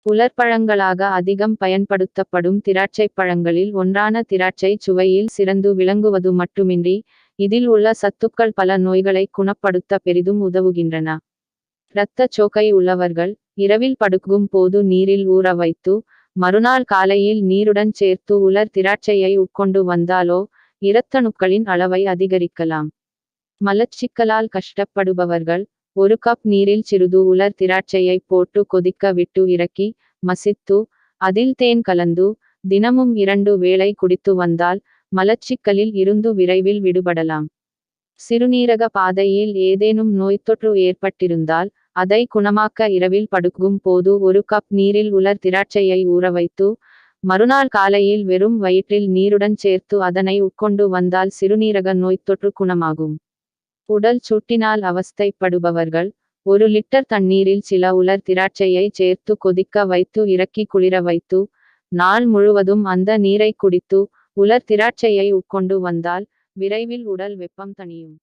உலர்பழங்களாக அதிகம் பயன்படுத்தப்படும் திராட்சைப் பழங்களில் ஒன்றான திராட்சை சுவையில் சிறந்து விளங்குவது மட்டுமின்றி இதில் உள்ள சத்துக்கள் பல நோய்களை குணப்படுத்த பெரிதும் உதவுகின்றன. இரத்த சோகை உள்ளவர்கள் இரவில் படுக்கும் போது நீரில் ஊற வைத்து மறுநாள் காலையில் நீருடன் சேர்த்து உலர் திராட்சையை உட்கொண்டு வந்தாலோ இரத்தணுக்களின் அளவை அதிகரிக்கலாம். மலச்சிக்கலால் கஷ்டப்படுபவர்கள் 1 கப் நீரில் சிறிது உலர் திராட்சையை போட்டு கொதிக்க விட்டு இறக்கி மசித்து அதில் தேன் கலந்து தினமும் 2 வேளை குடித்து வந்தால் மலச்சிக்கலில் இருந்து விரைவில் விடுபடலாம். சிறுநீரக பாதையில் ஏதேனும் நோய்த்தொற்று ஏற்பட்டிருந்தால் அதை குணமாக்க இரவில் படுக்கும் போது 1 கப் நீரில் உலர் திராட்சையை ஊற வைத்து மறுநாள் காலையில் வெறும் வயிற்றில் நீருடன் சேர்த்து அதனை உட்கொண்டு வந்தால் சிறுநீரக நோய்த்தொற்று குணமாகும். உடல் சூட்டினால் அவஸ்தைப்படுபவர்கள் 1 லிட்டர் தண்ணீரில் சில உலர் திராட்சையை சேர்த்து கொதிக்க வைத்து இறக்கி குளிர வைத்து நாள் முழுவதும் அந்த நீரை குடித்து உலர் திராட்சையை உட்கொண்டு வந்தால் விரைவில் உடல் வெப்பம் தணியும்.